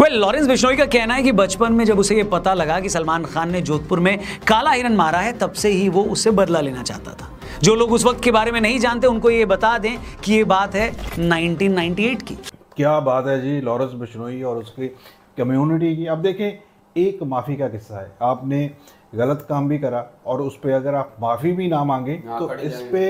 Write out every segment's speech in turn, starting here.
Lawrence Bishnoi का कहना है कि बचपन में जब उसे ये पता लगा कि सलमान खान ने जोधपुर में काला हिरन मारा है, तब से ही वो उससे बदला लेना चाहता था। जो लोग उस वक्त के बारे में नहीं जानते उनको ये बता दें कि ये बात है 1998 की। क्या बात है जी लॉरेंस बिश्नोई और उसकी कम्युनिटी की। अब देखें, एक माफ़ी का किस्सा है। आपने गलत काम भी करा और उस पर अगर आप माफ़ी भी ना मांगे तो इस पे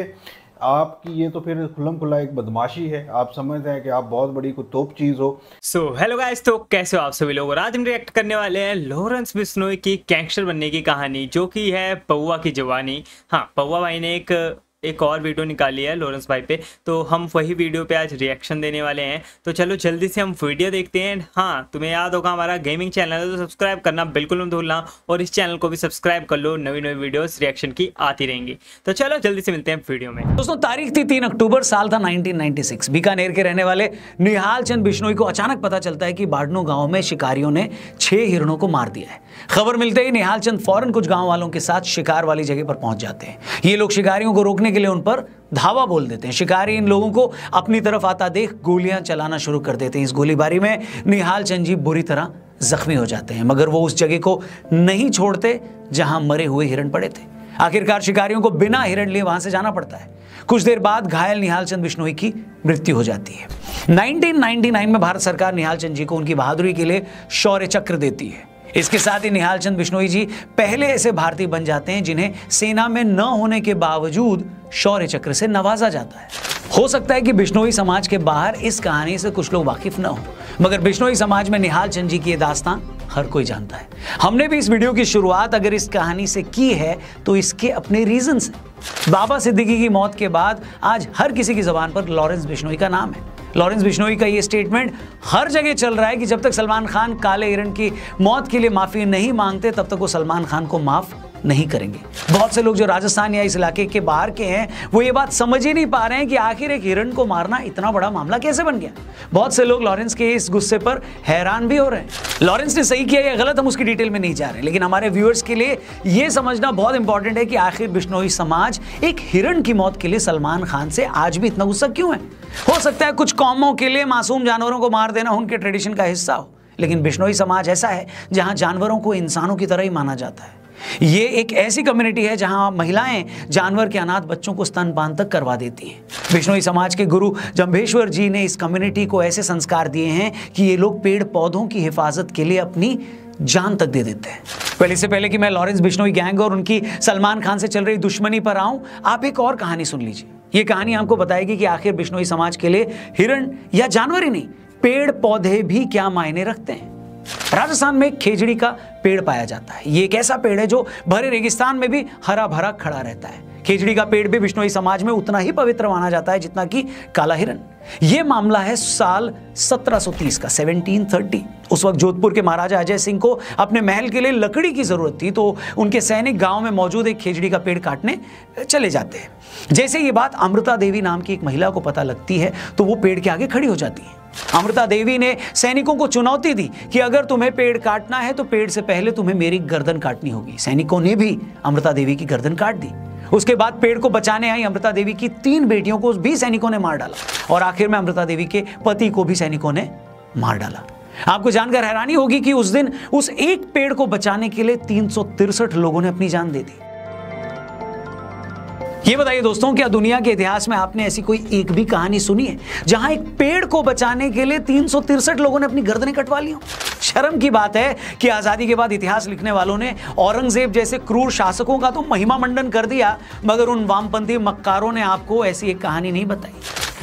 आपकी ये तो फिर खुल्लम खुल्ला एक बदमाशी है। आप समझते हैं कि आप बहुत बड़ी कोई तोप चीज़ हो। सो हेलो गाइस, तो कैसे हो आप सभी लोग। और आज हम रिएक्ट करने वाले हैं लॉरेंस बिश्नोई की गैंगस्टर बनने की कहानी, जो कि है पौवा की जवानी। हाँ, पौवा भाई ने एक और वीडियो निकाली है लॉरेंस भाई पे, तो हम वही वीडियो पे आज रिएक्शन देने वाले हैं। तो चलो जल्दी से हम वीडियो देखते हैं। हाँ, तुम्हें याद होगा हमारा गेमिंग चैनल है, तो सब्सक्राइब करना बिल्कुल मत भूलना और इस चैनल को भी सब्सक्राइब कर लो, नई नई वीडियोस रिएक्शन की आती रहेंगी। तो चलो जल्दी से मिलते हैं वीडियो में। दोस्तों, तारीख थी 3 अक्टूबर, साल था 1996। बीकानेर के रहने वाले निहाल चंद बिश्नोई को अचानक पता चलता है कि बाड़नू गांव में शिकारियों ने 6 हिरणों को मार दिया है। खबर मिलते ही निहाल चंद फौरन कुछ गांव वालों के साथ शिकार वाली जगह पर पहुंच जाते हैं। ये लोग शिकारियों को रोकने के लिए उन पर धावा बोल देते हैं। शिकारी इन लोगों को अपनी तरफ आता देख गोलियां चलाना शुरू कर देते हैं। इस गोलीबारी में निहाल चंद जी बुरी तरह जख्मी हो जाते हैं, मगर वो उस जगह को नहीं छोड़ते जहां मरे हुए हिरण पड़े थे। आखिरकार शिकारियों को बिना हिरण लिए वहां से जाना पड़ता है। कुछ देर बाद घायल निहाल चंद बिश्नोई की मृत्यु हो जाती है। 1999 में भारत सरकार निहाल चंद जी को उनकी बहादुरी के लिए शौर्य चक्र देती है। इसके साथ ही निहाल चंद बिश्नोई जी पहले ऐसे भारतीय बन जाते हैं जिन्हें सेना में न होने के बावजूद शौर्य चक्र से नवाजा जाता है। हो सकता है कि बिश्नोई समाज के बाहर इस कहानी से कुछ लोग वाकिफ न हो, मगर बिश्नोई समाज में निहाल चंद जी की ये दास्तान हर कोई जानता है। हमने भी इस वीडियो की शुरुआत अगर इस कहानी से की है तो इसके अपने रीजंस हैं। बाबा सिद्दीकी की मौत के बाद आज हर किसी की जुबान पर लॉरेंस बिश्नोई का नाम है। लॉरेंस बिश्नोई का ये स्टेटमेंट हर जगह चल रहा है कि जब तक सलमान खान काले हिरण की मौत के लिए माफी नहीं मांगते तब तक वो सलमान खान को माफ नहीं करेंगे। बहुत से लोग जो राजस्थान या इस इलाके के बाहर के हैं वो ये बात समझ ही नहीं पा रहे हैं कि आखिर एक हिरण को मारना इतना बड़ा मामला कैसे बन गया। बहुत से लोग लॉरेंस के इस गुस्से पर हैरान भी हो रहे हैं। लॉरेंस ने सही किया या गलत हम उसकी डिटेल में नहीं जा रहे, लेकिन हमारे व्यूअर्स के लिए यह समझना बहुत इंपॉर्टेंट है कि आखिर बिश्नोई समाज एक हिरण की मौत के लिए सलमान खान से आज भी इतना गुस्सा क्यों है। हो सकता है कुछ कौमों के लिए मासूम जानवरों को मार देना उनके ट्रेडिशन का हिस्सा हो, लेकिन बिश्नोई समाज ऐसा है जहां जानवरों को इंसानों की तरह ही माना जाता है। ये एक ऐसी कम्युनिटी है जहां महिलाएं जानवर के अनाथ बच्चों को स्तनपान तक करवा देती हैं। बिश्नोई समाज के गुरु जंभेश्वर जी ने इस कम्युनिटी को ऐसे संस्कार दिए हैं कि ये लोग पेड़ पौधों की हिफाजत के लिए अपनी जान तक दे देते हैं। पहले से पहले कि मैं लॉरेंस बिश्नोई गैंग और उनकी सलमान खान से चल रही दुश्मनी पर आऊं, आप एक और कहानी सुन लीजिए। ये कहानी आपको बताएगी कि आखिर बिश्नोई समाज के लिए हिरण या जानवर ही नहीं, पेड़ पौधे भी क्या मायने रखते हैं। राजस्थान में खेजड़ी का पेड़ पाया जाता है। ये एक ऐसा पेड़ है जो भरे रेगिस्तान में भी हरा भरा खड़ा रहता है। खेजड़ी का पेड़ भी बिश्नोई समाज में उतना ही पवित्र माना जाता है जितना कि काला हिरण। यह मामला है साल 1730 का, 1730। उस वक्त जोधपुर के महाराजा अजय सिंह को अपने महल के लिए लकड़ी की जरूरत थी, तो उनके सैनिक गांव में मौजूद एक खेजड़ी का पेड़ काटने चले जाते हैं। जैसे ये बात अमृता देवी नाम की एक महिला को पता लगती है तो वो पेड़ के आगे खड़ी हो जाती है। अमृता देवी ने सैनिकों को चुनौती दी कि अगर तुम्हें पेड़ काटना है तो पेड़ से पहले तुम्हें मेरी गर्दन काटनी होगी। सैनिकों ने भी अमृता देवी की गर्दन काट दी। उसके बाद पेड़ को बचाने आई अमृता देवी की 3 बेटियों को भी सैनिकों ने मार डाला और आखिर में अमृता देवी के पति को भी सैनिकों ने मार डाला। आपको जानकर हैरानी होगी कि उस दिन उस एक पेड़ को बचाने के लिए 363 लोगों ने अपनी जान दे दी। ये बताइए दोस्तों, क्या दुनिया के इतिहास में आपने ऐसी कोई एक भी कहानी सुनी है जहां एक पेड़ को बचाने के लिए 363 लोगों ने अपनी गर्दनें कटवा ली हो? शर्म की बात है कि आजादी के बाद इतिहास लिखने वालों ने औरंगजेब जैसे क्रूर शासकों का तो महिमा मंडन कर दिया, मगर उन वामपंथी मक्कारों ने आपको ऐसी एक कहानी नहीं बताई।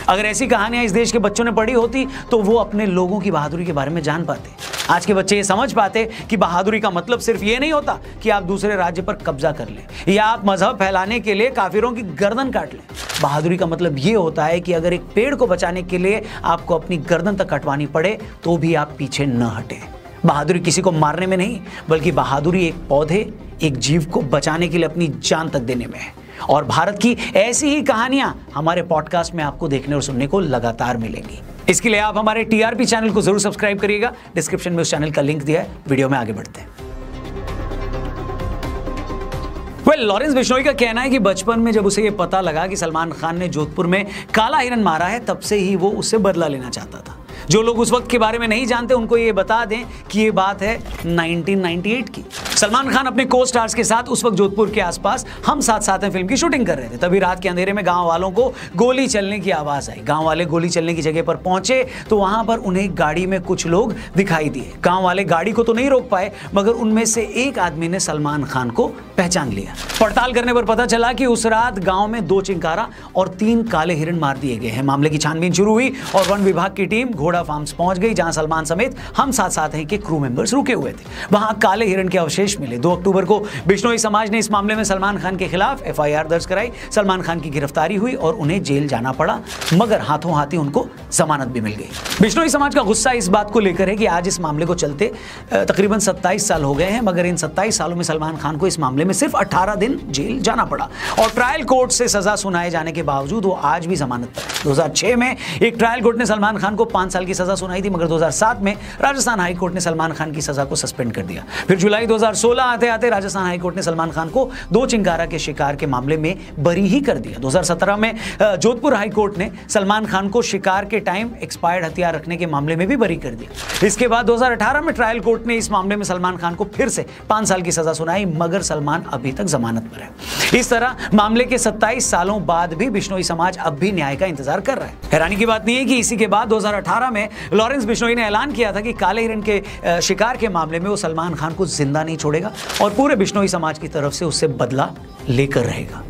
अगर ऐसी कहानियां इस देश के बच्चों ने पढ़ी होती तो वो अपने लोगों की बहादुरी के बारे में जान पाते। आज के बच्चे ये समझ पाते कि बहादुरी का मतलब सिर्फ ये नहीं होता कि आप दूसरे राज्य पर कब्जा कर लें या आप मजहब फैलाने के लिए काफिरों की गर्दन काट लें। बहादुरी का मतलब ये होता है कि अगर एक पेड़ को बचाने के लिए आपको अपनी गर्दन तक कटवानी पड़े तो भी आप पीछे न हटें। बहादुरी किसी को मारने में नहीं, बल्कि बहादुरी एक पौधे, एक जीव को बचाने के लिए अपनी जान तक देने में है। और भारत की ऐसी ही कहानियां हमारे पॉडकास्ट में आपको देखने और सुनने को लगातार मिलेंगी। इसके लिए आप हमारे टीआरपी चैनल को जरूर सब्सक्राइब करिएगा। डिस्क्रिप्शन में उस चैनल का लिंक दिया है। वीडियो में आगे बढ़ते हैं। लॉरेंस बिश्नोई का कहना है कि बचपन में जब उसे यह पता लगा कि सलमान खान ने जोधपुर में काला हिरन मारा है, तब से ही वो उससे बदला लेना चाहता था। जो लोग उस वक्त के बारे में नहीं जानते उनको ये बता दें कि ये बात है 1998 की। सलमान खान अपने को स्टार्स के साथ उस वक्त जोधपुर के आसपास हम साथ साथ हैं फिल्म की शूटिंग कर रहे थे। तभी रात के अंधेरे में गांव वालों को गोली चलने की आवाज आई। गांव वाले गोली चलने की जगह पर पहुंचे तो वहां पर उन्हें गाड़ी में कुछ लोग दिखाई दिए। गांव वाले गाड़ी को तो नहीं रोक पाए, मगर उनमें से एक आदमी ने सलमान खान को पहचान लिया। पड़ताल करने पर पता चला कि उस रात गांव में 2 चिंकारा और 3 काले हिरण मार दिए गए हैं। मामले की छानबीन शुरू हुई और वन विभाग की टीम घोड़ा फार्म्स पहुंच गई, जहां सलमान समेत हम साथ साथ हैं के क्रू मेंबर्स रुके हुए थे। वहां काले हिरण के अवशेष मिले। 2 अक्टूबर को बिश्नोई समाज ने इस मामले में सलमान खान के खिलाफ FIR दर्ज कराई। सलमान खान की गिरफ्तारी हुई और उन्हें जेल जाना पड़ा, मगर हाथों हाथ ही उनको जमानत भी मिल गई। बिश्नोई समाज का गुस्सा इस बात को लेकर है कि आज इस मामले को चलते तकरीबन 27 साल हो गए हैं, मगर इन 27 सालों में सलमान खान को इस मामले में सिर्फ 18 दिन जेल जाना पड़ा और ट्रायल कोर्ट से सजा सुनाए जाने के बावजूद वो आज भी जमानत पर है। 2006 में एक ट्रायल कोर्ट ने सलमान खान को 5 साल की सजा सुनाई थी, मगर 2007 में राजस्थान हाई कोर्ट ने सलमान खान की सजा को सस्पेंड कर दिया। फिर जुलाई 2016 आते आते राजस्थान हाई कोर्ट ने सलमान खान को 2 चिंकारा के शिकार के मामले में बरी ही कर दिया। 2017 में जोधपुर हाई कोर्ट ने सलमान खान को शिकार के टाइम एक्सपायर्ड हथियार रखने के मामले में भी बरी कर दिया। इसके बाद 2018 में ट्रायल कोर्ट ने इस मामले में सलमान खान को फिर से 5 साल की सजा सुनाई, मगर सलमान अभी तक जमानत पर है। इस तरह मामले के 27 सालों बाद भी बिश्नोई समाज अब भी न्याय का इंतजार कर रहा है। हैरानी की बात नहीं है कि इसी के बाद 2018 में लॉरेंस बिश्नोई ने ऐलान किया था कि काले हिरण के शिकार के मामले में वो सलमान खान को जिंदा नहीं छोड़ेगा और पूरे बिश्नोई समाज की तरफ से उससे बदला लेकर रहेगा।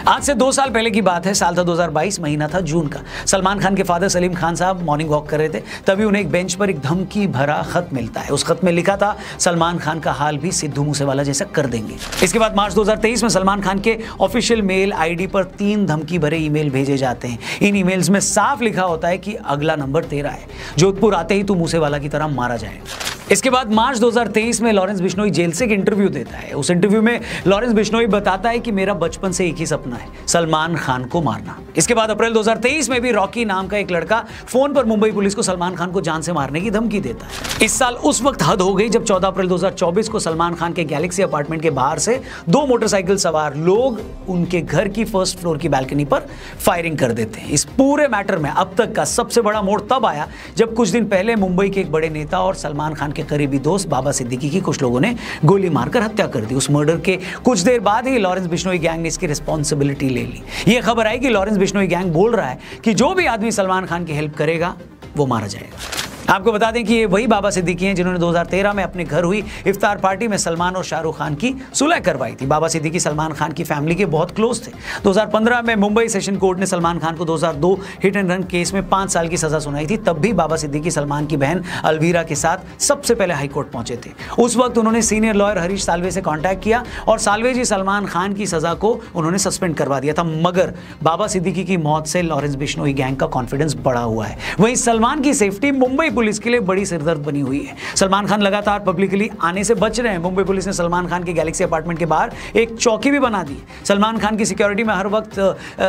आज से 2 साल पहले की बात है। साल था 2022, महीना था जून का। सलमान खान के फादर सलीम खान साहब मॉर्निंग वॉक कर रहे थे, तभी उन्हें एक बेंच पर एक धमकी भरा खत मिलता है। उस खत में लिखा था, सलमान खान का हाल भी सिद्धू मूसेवाला जैसा कर देंगे। इसके बाद मार्च 2023 में सलमान खान के ऑफिशियल मेल ID पर 3 धमकी भरे ईमेल भेजे जाते हैं। इन ईमेल्स में साफ लिखा होता है कि अगला नंबर तेरा है, जोधपुर आते ही तू मूसेवाला की तरह मारा जाएगा। इसके बाद मार्च 2023 में लॉरेंस बिश्नोई जेल से एक इंटरव्यू देता है। उस इंटरव्यू में लॉरेंस बिश्नोई बताता है कि मेरा बचपन से एक ही सपना है, सलमान खान को मारना। इसके बाद अप्रैल 2023 में भी रॉकी नाम का एक लड़का फोन पर मुंबई पुलिस को सलमान खान को जान से मारने की धमकी देता है। इस साल उस वक्त हद हो गई जब 14 अप्रैल 2024 को सलमान खान के गैलेक्सी अपार्टमेंट के बाहर से 2 मोटरसाइकिल सवार लोग उनके घर की फर्स्ट फ्लोर की बैल्कनी पर फायरिंग कर देते हैं। इस पूरे मैटर में अब तक का सबसे बड़ा मोड़ तब आया जब कुछ दिन पहले मुंबई के एक बड़े नेता और सलमान खान के करीबी दोस्त बाबा सिद्दीकी की कुछ लोगों ने गोली मारकर हत्या कर दी। उस मर्डर के कुछ देर बाद ही लॉरेंस बिश्नोई गैंग ने इसकी रिस्पॉन्सिबिलिटी ले ली। यह खबर आई कि लॉरेंस बिश्नोई गैंग बोल रहा है कि जो भी आदमी सलमान खान की हेल्प करेगा वो मारा जाएगा। आपको बता दें कि ये वही बाबा सिद्दीकी हैं जिन्होंने 2013 में अपने घर हुई इफ्तार पार्टी में सलमान और शाहरुख खान की सुलह करवाई थी। बाबा सिद्दीकी सलमान खान की फैमिली के बहुत क्लोज थे। 2015 में मुंबई सेशन कोर्ट ने सलमान खान को 2002 हिट एंड रन केस में 5 साल की सजा सुनाई थी। तब भी बाबा सिद्दीकी सलमान की बहन अलवीरा के साथ सबसे पहले हाईकोर्ट पहुंचे थे। उस वक्त उन्होंने सीनियर लॉयर हरीश साल्वे से कॉन्टैक्ट किया और साल्वे जी सलमान खान की सजा को उन्होंने सस्पेंड करवा दिया था, मगर बाबा सिद्दीकी की मौत से लॉरेंस बिश्नोई गैंग का कॉन्फिडेंस बढ़ा हुआ है। वहीं सलमान की सेफ्टी मुंबई पुलिस के लिए बड़ी सिरदर्द बनी हुई है। सलमान खान लगातार पब्लिकली आने से बच रहे हैं। मुंबई पुलिस ने सलमान खान के गैलेक्सी अपार्टमेंट के बाहर एक चौकी भी बना दी। सलमान खान की सिक्योरिटी में हर वक्त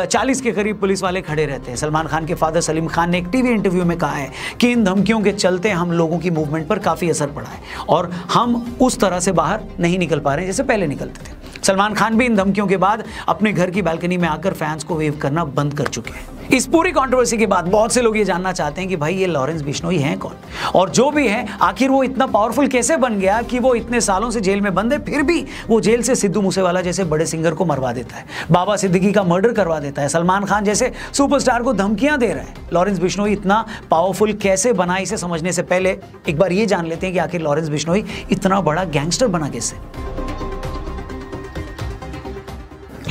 40 के करीब पुलिस वाले खड़े रहते हैं। सलमान खान के फादर सलीम खान ने एक टीवी इंटरव्यू में कहा है कि इन धमकियों के चलते हम लोगों की मूवमेंट पर काफी असर पड़ा है और हम उस तरह से बाहर नहीं निकल पा रहे जैसे पहले निकलते थे। सलमान खान भी इन धमकियों के बाद अपने घर की बालकनी में आकर फैंस को वेव करना बंद कर चुके हैं। इस पूरी कंट्रोवर्सी के बाद बहुत से लोग ये जानना चाहते हैं कि भाई ये लॉरेंस बिश्नोई हैं कौन, और जो भी है आखिर वो इतना पावरफुल कैसे बन गया कि वो इतने सालों से जेल में बंद है, फिर भी वो जेल से सिद्धू मूसेवाला जैसे बड़े सिंगर को मरवा देता है, बाबा सिद्दीकी का मर्डर करवा देता है, सलमान खान जैसे सुपरस्टार को धमकियां दे रहा है। लॉरेंस बिश्नोई इतना पावरफुल कैसे बना, इसे समझने से पहले एक बार ये जान लेते हैं कि आखिर लॉरेंस बिश्नोई इतना बड़ा गैंगस्टर बना कैसे।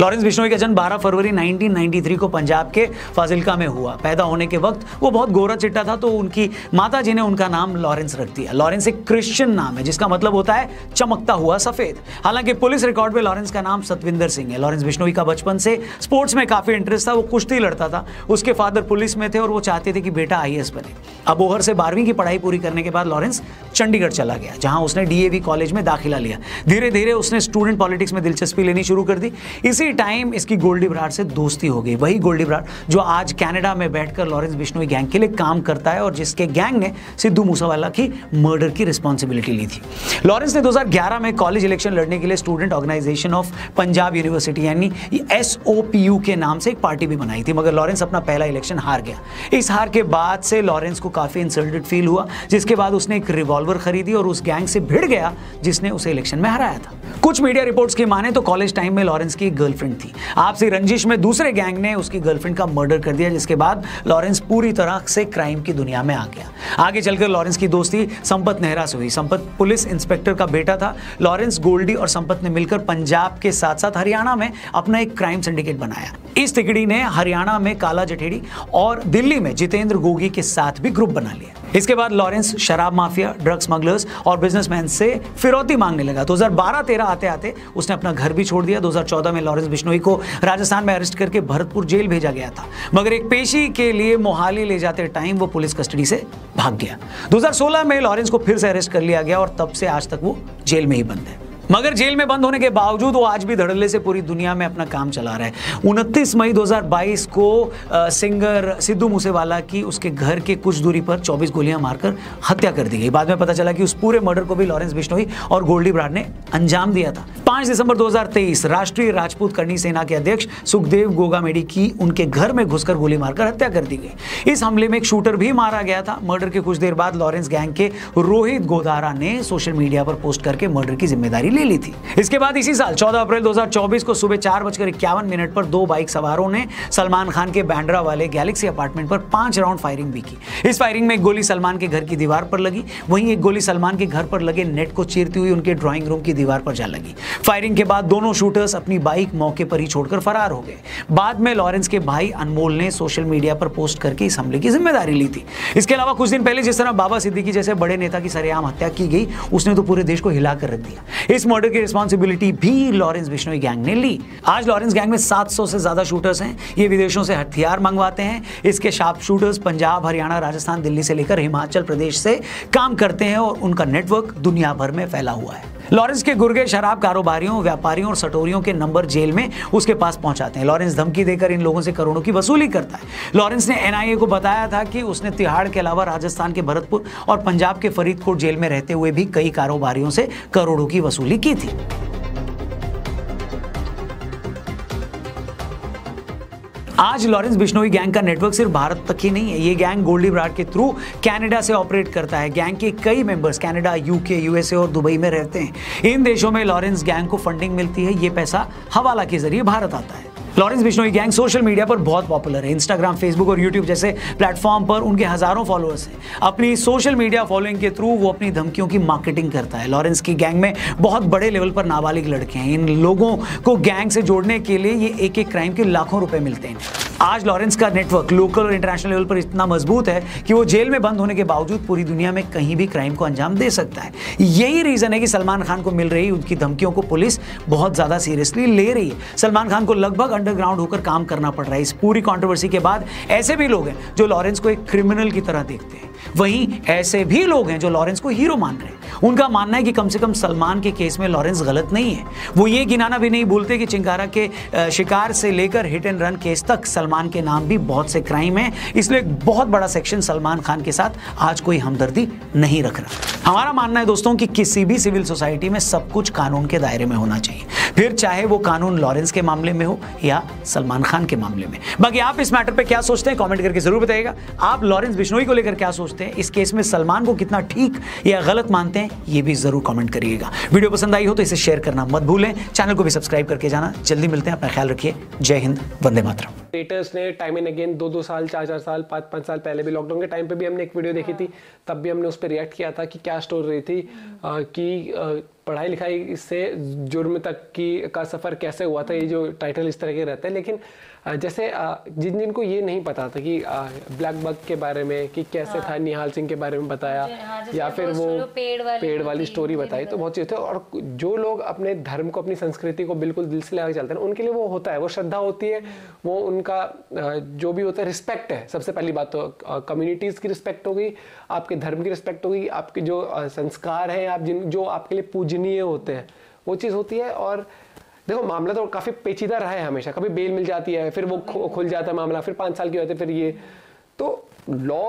लॉरेंस बिश्नोई का जन्म 12 फरवरी 1993 को पंजाब के फाजिल्का में हुआ। पैदा होने के वक्त वो बहुत गोरा चिट्टा था, तो उनकी माता जी ने उनका नाम लॉरेंस रख दिया। लॉरेंस एक क्रिश्चियन नाम है जिसका मतलब होता है चमकता हुआ सफेद। हालांकि पुलिस रिकॉर्ड में लॉरेंस का नाम सतविंदर सिंह है। लॉरेंस बिश्नोई का बचपन से स्पोर्ट्स में काफी इंटरेस्ट था। वो कुश्ती लड़ता था। उसके फादर पुलिस में थे और वो चाहते थे कि बेटा IAS बने। अबोहर से 12वीं की पढ़ाई पूरी करने के बाद लॉरेंस चंडीगढ़ चला गया, जहां उसने DAV कॉलेज में दाखिला लिया। धीरे धीरे उसने स्टूडेंट पॉलिटिक्स में दिलचस्पी लेनी शुरू कर दी। इसी उसी टाइम इसकी गोल्डी बराड़ से दोस्ती हो गई। वही गोल्डी बराड़ जो आज कनाडा में बैठकर लॉरेंस बिश्नोई गैंग के लिए काम करता है और जिसके गैंग ने सिद्धू मूसेवाला की मर्डर की रिस्पॉन्सिबिलिटी ली थी। लॉरेंस ने 2011 में कॉलेज इलेक्शन लड़ने के लिए student organization of Punjab university यानी SOPU के नाम से एक पार्टी भी बनाई थी, मगर लॉरेंस अपना पहला इलेक्शन हार गया। इस हार के बाद से लॉरेंस को काफी इंसल्टेड फील हुआ, जिसके बाद उसने एक रिवॉल्वर खरीदी और उस गैंग से भिड़ गया जिसने उसे इलेक्शन में हराया था। कुछ मीडिया रिपोर्ट्स की माने तो कॉलेज टाइम में लॉरेंस की एक गर्लफ्रेंड थी। आपसी रंजिश में दूसरे गैंग ने उसकी गर्लफ्रेंड का मर्डर कर दिया, जिसके बाद लॉरेंस पूरी तरह से क्राइम की दुनिया में आ गया। आगे चलकर लॉरेंस की दोस्ती संपत नेहरा से हुई। संपत पुलिस इंस्पेक्टर का बेटा था। लॉरेंस, गोल्डी और संपत ने मिलकर पंजाब के साथ साथ हरियाणा में अपना एक क्राइम सिंडिकेट बनाया। इस तिकड़ी ने हरियाणा में काला जठेड़ी और दिल्ली में जितेंद्र गोगी के साथ भी ग्रुप बना लिया। इसके बाद लॉरेंस शराब माफिया, ड्रग स्मगलर्स और बिजनेसमैन से फिरौती मांगने लगा। 2012-13 आते आते उसने अपना घर भी छोड़ दिया। 2014 में लॉरेंस बिश्नोई को राजस्थान में अरेस्ट करके भरतपुर जेल भेजा गया था, मगर एक पेशी के लिए मोहाली ले जाते टाइम वो पुलिस कस्टडी से भाग गया। 2016 में लॉरेंस को फिर से अरेस्ट कर लिया गया और तब से आज तक वो जेल में ही बंद है। मगर जेल में बंद होने के बावजूद वो आज भी धड़ल्ले से पूरी दुनिया में अपना काम चला रहा है। 29 मई 2022 को सिंगर सिद्धू मूसेवाला की उसके घर के कुछ दूरी पर 24 गोलियां मारकर हत्या कर दी गई। बाद में पता चला कि उस पूरे मर्डर को भी लॉरेंस बिश्नोई और गोल्डी बराड़ ने अंजाम दिया था। 5 दिसंबर 2023 राष्ट्रीय राजपूत करनी सेना के अध्यक्ष सुखदेव गोगामेडी की उनके घर में घुसकर गोली मारकर हत्या कर दी गई। इस हमले में एक शूटर भी मारा गया था। मर्डर के कुछ देर बाद लॉरेंस गैंग के रोहित गोदारा ने सोशल मीडिया पर पोस्ट करके मर्डर की जिम्मेदारी ली थी। इसके बाद इसी साल 14 अप्रैल 2024 को सुबह 4:51 पर 2 बाइक सवारों ने सलमान खान के बैंड्रा वाले गैलेक्सी अपार्टमेंट पर 5 राउंड फायरिंग भी की। इस फायरिंग में एक गोली सलमान के घर की दीवार पर लगी, वहीं एक गोली सलमान के घर पर लगे नेट को चीरती हुई उनके ड्राइंग रूम की दीवार पर जा लगी। फायरिंग के बाद दोनों शूटर्स अपनी बाइक मौके पर ही छोड़कर फरार हो गए। बाद में लॉरेंस के भाई अनमोल ने सोशल मीडिया पर पोस्ट करके इस हमले की जिम्मेदारी ली थी। इसके अलावा कुछ दिन पहले जिस तरह बाबा सिद्दीकी जैसे बड़े नेता की सरेआम हत्या की गई, उसने तो पूरे देश को हिलाकर रख दिया। इस मर्डर की रिस्पॉन्सिबिलिटी भी लॉरेंस बिश्नोई गैंग ने ली। आज लॉरेंस गैंग में 700 से ज्यादा शूटर्स हैं। ये विदेशों से हथियार मंगवाते हैं। इसके शार्प शूटर्स पंजाब, हरियाणा, राजस्थान, दिल्ली से लेकर हिमाचल प्रदेश से काम करते हैं और उनका नेटवर्क दुनिया भर में फैला हुआ है। लॉरेंस के गुर्गे शराब कारोबारियों, व्यापारियों और सटोरियों के नंबर जेल में उसके पास पहुंचाते हैं। लॉरेंस धमकी देकर इन लोगों से करोड़ों की वसूली करता है। लॉरेंस ने NIA को बताया था कि उसने तिहाड़ के अलावा राजस्थान के भरतपुर और पंजाब के फरीदकोट जेल में रहते हुए भी कई कारोबारियों से करोड़ों की वसूली की थी। आज लॉरेंस बिश्नोई गैंग का नेटवर्क सिर्फ भारत तक ही नहीं है। ये गैंग गोल्डी बराड़ के थ्रू कनाडा से ऑपरेट करता है। गैंग के कई मेंबर्स कनाडा, UK, USA और दुबई में रहते हैं। इन देशों में लॉरेंस गैंग को फंडिंग मिलती है। ये पैसा हवाला के जरिए भारत आता है। Lawrence Bishnoi gang social media पर बहुत पॉपुलर है। इंस्टाग्राम, फेसबुक और यूट्यूब जैसे प्लेटफॉर्म पर उनके हजारों फॉलोअर्स हैं। अपनी सोशल मीडिया फॉलोइंग के थ्रू वो अपनी धमकियों की मार्केटिंग करता है। लॉरेंस की गैंग में बहुत बड़े लेवल पर नाबालिग लड़के हैं। इन लोगों को गैंग से जोड़ने के लिए ये एक क्राइम के लाखों रुपए मिलते हैं। आज लॉरेंस का नेटवर्क लोकल और इंटरनेशनल लेवल पर इतना मजबूत है कि वो जेल में बंद होने के बावजूद पूरी दुनिया में कहीं भी क्राइम को अंजाम दे सकता है। यही रीजन है कि सलमान खान को मिल रही उनकी धमकियों को पुलिस बहुत ज्यादा सीरियसली ले रही है। सलमान खान को लगभग अंडरग्राउंड होकर काम करना पड़ रहा है। इस पूरी कंट्रोवर्सी के बाद ऐसे भी लोग हैं जो लॉरेंस को एक क्रिमिनल की तरह देखते हैं, वहीं ऐसे भी लोग हैं जो लॉरेंस को हीरो मान रहे हैं। उनका मानना है कि कम से कम सलमान के केस में लॉरेंस गलत नहीं है। वो ये गिनाना भी नहीं भूलते कि चिंकारा के शिकार से लेकर हिट एंड रन केस तक सलमान के नाम भी बहुत से क्राइम है। इसलिए एक बहुत बड़ा सेक्शन सलमान खान के साथ आज कोई हमदर्दी नहीं रख रहा। हमारा मानना है दोस्तों कि किसी भी सिविल सोसाइटी में सब कुछ कानून के दायरे में होना चाहिए, फिर चाहे वो कानून लॉरेंस के मामले में हो या सलमान खान के मामले में। बाकी आप इस मैटर पे क्या सोचते हैं कमेंट करके जरूर बताइएगा। आप लॉरेंस बिश्नोई को लेकर क्या सोचते हैं, इस केस में सलमान को कितना ठीक या गलत मानते हैं, ये भी जरूर कमेंट करिएगा। वीडियो पसंद आई हो तो इसे शेयर करना मत भूलें। चैनल को भी सब्सक्राइब करके जाना। जल्दी मिलते हैं, अपना ख्याल रखिए। जय हिंद, वंदे मातरम। क्रिएटर्स ने टाइम एंड अगेन 2-2 साल, 4-4 साल, 5-5 साल पहले भी लॉकडाउन के टाइम पे भी हमने एक वीडियो देखी थी, तब भी हमने उस पर रिएक्ट किया था कि क्या स्टोरी रही थी कि पढ़ाई लिखाई से जुर्म तक की का सफ़र कैसे हुआ था। ये जो टाइटल इस तरह के रहते हैं, लेकिन जैसे जिनको ये नहीं पता था कि ब्लैक बग के बारे में कि कैसे था, निहाल सिंह के बारे में बताया, या फिर वो पेड़ वाली स्टोरी बताई, तो बहुत चीज़ थे। और जो लोग अपने धर्म को, अपनी संस्कृति को बिल्कुल दिल से लगा चलते हैं, उनके लिए वो होता है, वो श्रद्धा होती है, वो उनका जो भी होता है रिस्पेक्ट है। सबसे पहली बात तो कम्युनिटीज़ की रिस्पेक्ट हो गई, आपके धर्म की रिस्पेक्ट हो गई, आपके जो संस्कार हैं, आप जो आपके लिए पूजनीय होते हैं, वो चीज़ होती है। और देखो मामला तो काफी पेचीदा रहा है हमेशा, कभी बेल मिल जाती है, फिर वो खुल जाता है मामला, फिर 5 साल की होते, फिर ये तो लॉ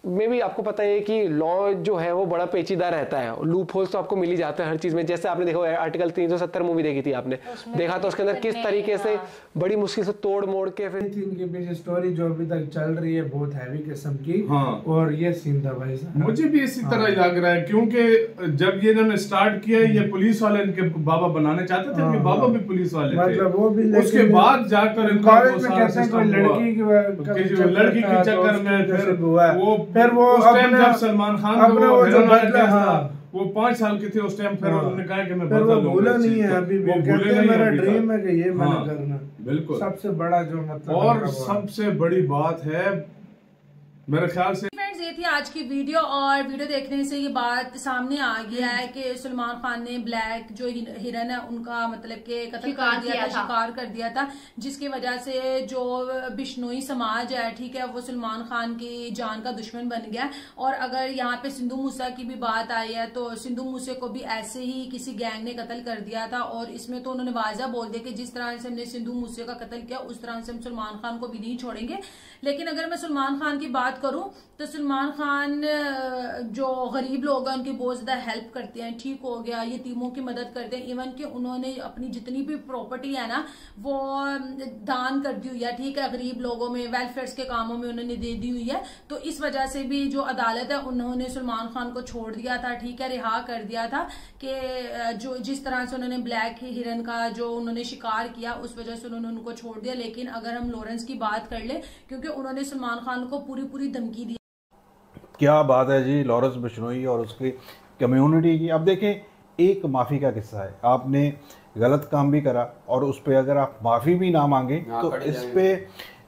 में भी आपको पता है कि लॉ जो है वो बड़ा पेचीदा रहता है, लूप होल्स तो आपको मिल ही जाते हैं हर चीज में। जैसे आपने देखो आर्टिकल 370 मूवी देखी थी आपने, देखा तो उसके अंदर किस तरीके से बड़ी मुश्किल से तोड़ मोड़ के फिर इनके पीछे स्टोरी जो अभी तक चल रही है बहुत हैवी किस्म की। और ये सीन था भाई साहब, मुझे भी इसी तरह ही लग रहा है, क्योंकि जब ये इन्होंने स्टार्ट किया ये पुलिस वाले इनके बाबा बनाने चाहते थे, इनके बाबा भी पुलिस वाले थे, मतलब वो भी, उसके बाद जाकर इनका कॉलेज में कहते हैं कोई लड़की के चक्कर में फिर वो जब सलमान खान को वो 5 साल के थे उस टाइम, फिर उन्होंने कहा कि मैं बदला लूंगा, भूला नहीं है अभी भी, कहते हैं मेरा ड्रीम है कि ये मैंने करना। बिल्कुल सबसे बड़ा जो मतलब और सबसे बड़ी बात है मेरे ख्याल से फ्रेंड्स, ये थी आज की वीडियो, और वीडियो देखने से ये बात सामने आ गया है कि सलमान खान ने ब्लैक जो हिरन है उनका मतलब के कत्ल कर दिया था, शिकार कर दिया था, जिसकी वजह से जो बिश्नोई समाज है, ठीक है, वो सलमान खान की जान का दुश्मन बन गया। और अगर यहाँ पे सिंधु मूसा की भी बात आई है तो सिंधु मूसे को भी ऐसे ही किसी गैंग ने कत्ल कर दिया था, और इसमें तो उन्होंने वाज़ा बोल दिया कि जिस तरह से हमने सिंधु मूसे का कत्ल किया उस तरह से हम सलमान खान को भी नहीं छोड़ेंगे। लेकिन अगर मैं सलमान खान की बात करूं तो सलमान खान जो गरीब लोग हैं उनकी बहुत ज्यादा हेल्प करते हैं, ठीक हो गया, यतीमों की मदद करते हैं, इवन कि उन्होंने अपनी जितनी भी प्रॉपर्टी है ना वो दान कर दी हुई है, ठीक है, गरीब लोगों में वेलफेयर के कामों में उन्होंने दे दी हुई है। तो इस वजह से भी जो अदालत है उन्होंने सलमान खान को छोड़ दिया था, ठीक है, रिहा कर दिया था कि जो जिस तरह से उन्होंने ब्लैक हिरन का जो उन्होंने शिकार किया उस वजह से उन्होंने उनको छोड़ दिया। लेकिन अगर हम लॉरेंस की बात कर ले, क्योंकि उन्होंने सलमान खान को पूरी धमकी दी। क्या बात है जी लॉरेंस बिश्नोई और उसकी कम्युनिटी की। अब देखें, एक माफ़ी का किस्सा है, आपने गलत काम भी करा और उस पर अगर आप माफ़ी भी ना मांगे तो इस पे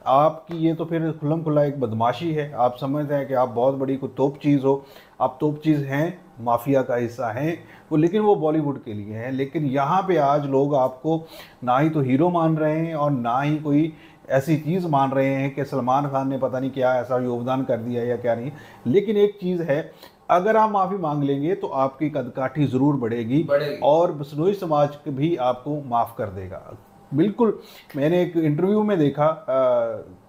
आपकी ये तो फिर खुल्लम खुल्ला एक बदमाशी है। आप समझते हैं कि आप बहुत बड़ी कोई तोप चीज़ हो, आप तोप चीज़ हैं, माफिया का हिस्सा हैं वो, लेकिन वो बॉलीवुड के लिए हैं। लेकिन यहाँ पे आज लोग आपको ना ही तो हीरो मान रहे हैं और ना ही कोई ऐसी चीज़ मान रहे हैं कि सलमान खान ने पता नहीं क्या ऐसा योगदान कर दिया या क्या नहीं। लेकिन एक चीज़ है, अगर आप माफ़ी मांग लेंगे तो आपकी कदकाठी ज़रूर बढ़ेगी और बिश्नोई समाज भी आपको माफ़ कर देगा। बिल्कुल, मैंने एक इंटरव्यू में देखा,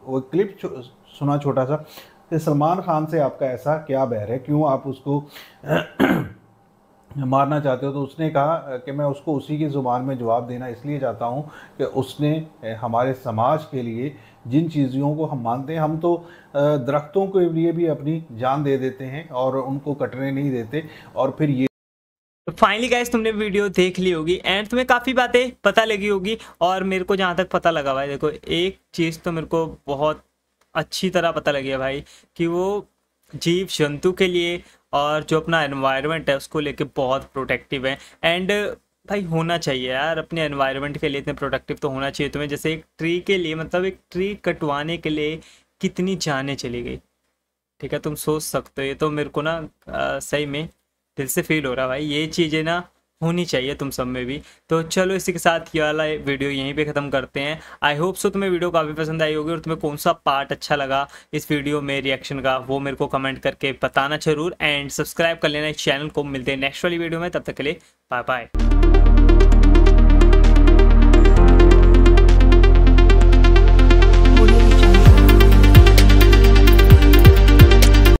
वो क्लिप सुना छोटा सा, कि सलमान खान से आपका ऐसा क्या बैर है, क्यों आप उसको मारना चाहते हो। तो उसने कहा कि मैं उसको उसी की ज़ुबान में जवाब देना इसलिए चाहता हूँ कि उसने हमारे समाज के लिए जिन चीज़ों को हम मानते हैं, हम तो दरख्तों के लिए भी अपनी जान दे देते हैं और उनको कटने नहीं देते। और फिर ये फाइनली गाइस तुमने वीडियो देख ली होगी एंड तुम्हें काफ़ी बातें पता लगी होगी। और मेरे को जहाँ तक पता लगा भाई, देखो एक चीज़ तो मेरे को बहुत अच्छी तरह पता लगी है भाई कि वो जीव जंतु के लिए और जो अपना एनवायरनमेंट है उसको लेके बहुत प्रोटेक्टिव है। एंड भाई होना चाहिए यार, अपने एनवायरनमेंट के लिए इतने प्रोटेक्टिव तो होना चाहिए तुम्हें। जैसे एक ट्री के लिए, मतलब एक ट्री कटवाने के लिए कितनी जानें चली गई, ठीक है, तुम सोच सकते हो। ये तो मेरे को ना सही में दिल से फील हो रहा भाई, ये चीज़ें ना होनी चाहिए तुम सब में भी। तो चलो इसी के साथ ये वाला वीडियो यहीं पे ख़त्म करते हैं। आई होप सो तुम्हें वीडियो काफ़ी पसंद आई होगी और तुम्हें कौन सा पार्ट अच्छा लगा इस वीडियो में रिएक्शन का वो मेरे को कमेंट करके बताना जरूर। एंड सब्सक्राइब कर लेना इस चैनल को। मिलते हैं नेक्स्ट वाली वीडियो में, तब तक के लिए बाय बाय।